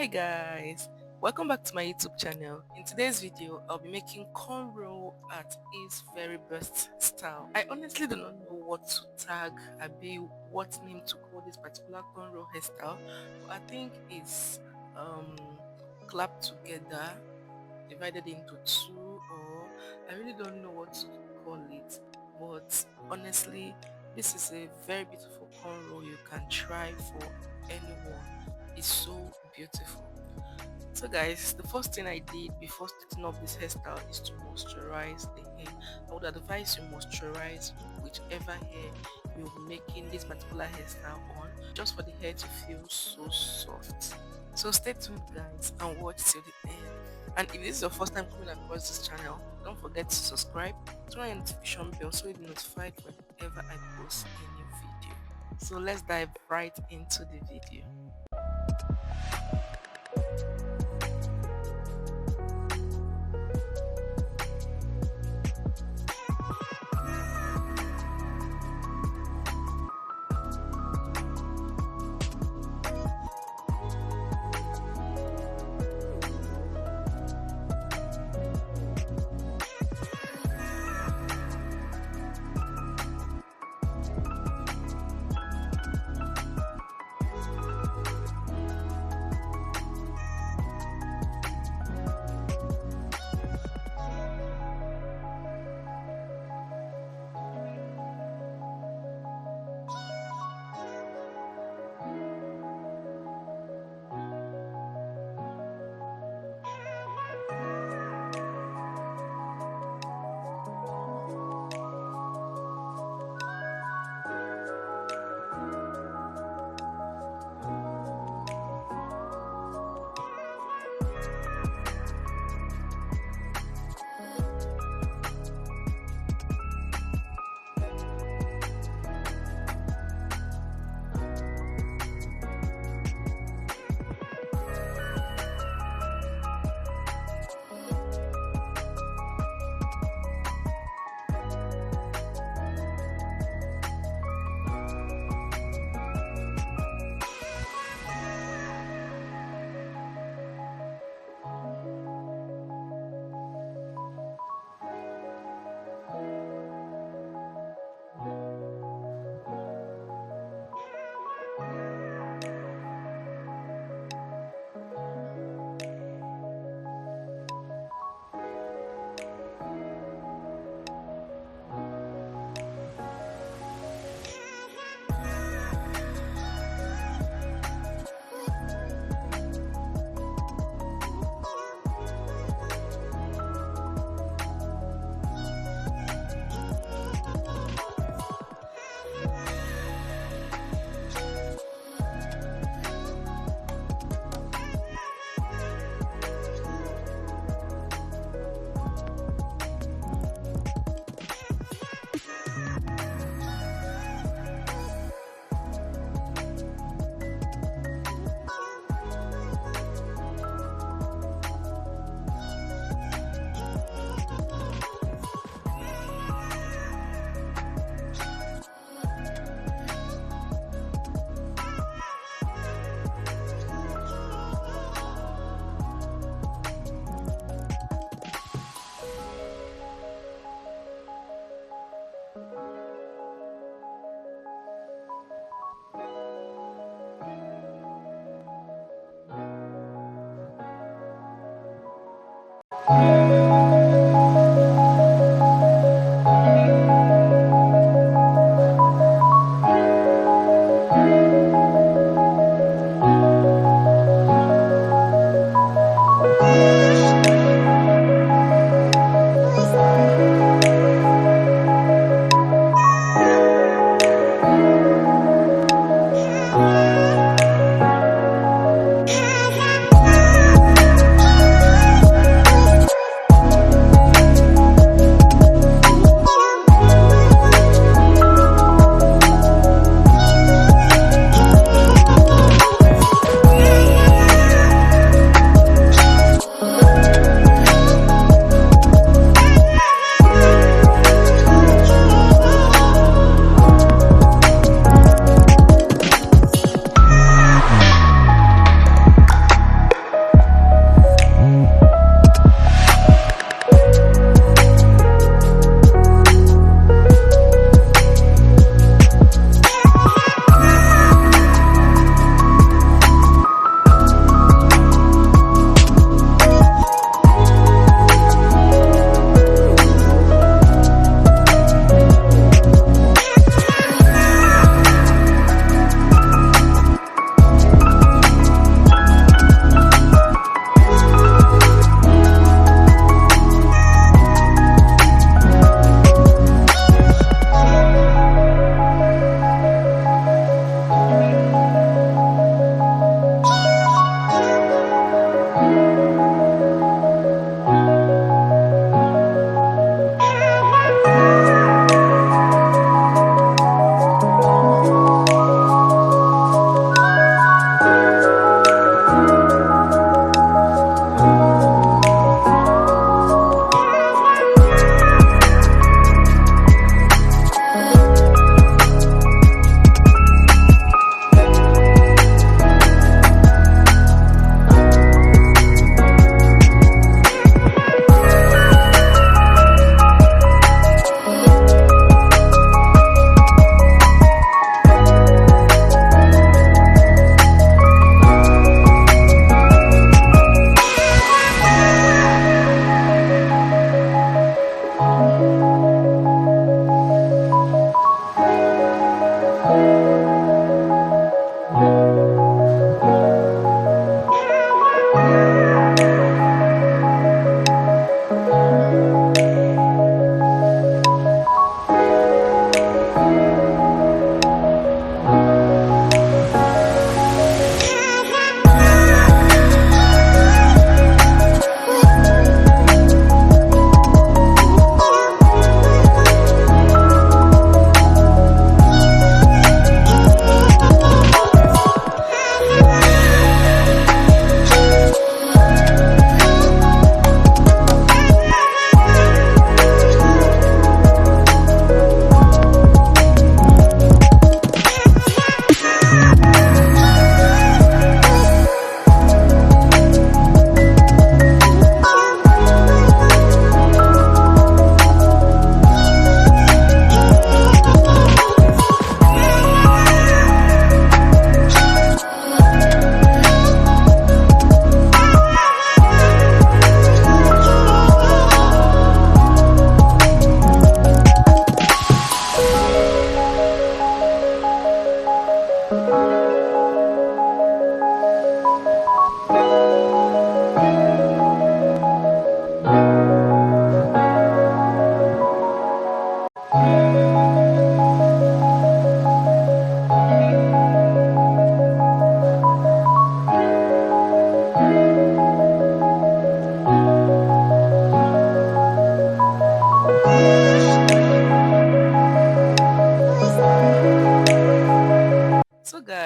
Hi guys, welcome back to my YouTube channel. In today's video, I'll be making cornrow at its very best style. I honestly do not know what to tag and be what name to call this particular cornrow hairstyle, but I think it's clapped together, divided into two, or I really don't know what to call it, but honestly this is a very beautiful cornrow you can try for anyone. It's so beautiful. So guys, the first thing I did before starting up this hairstyle is to moisturize the hair. I would advise you moisturize whichever hair you'll be making this particular hairstyle on, just for the hair to feel so soft. So stay tuned guys and watch till the end. And if this is your first time coming across this channel, don't forget to subscribe, turn on your notification bell so you'll be notified whenever I post a new video. So let's dive right into the video.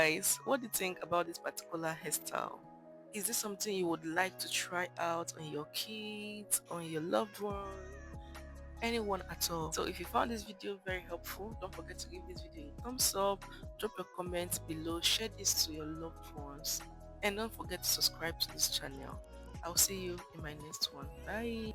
guys, what do you think about this particular hairstyle? Is this something you would like to try out on your kids, on your loved one, anyone at all? So if you found this video very helpful, don't forget to give this video a thumbs up, drop your comments below, share this to your loved ones, and don't forget to subscribe to this channel. I'll see you in my next one. Bye.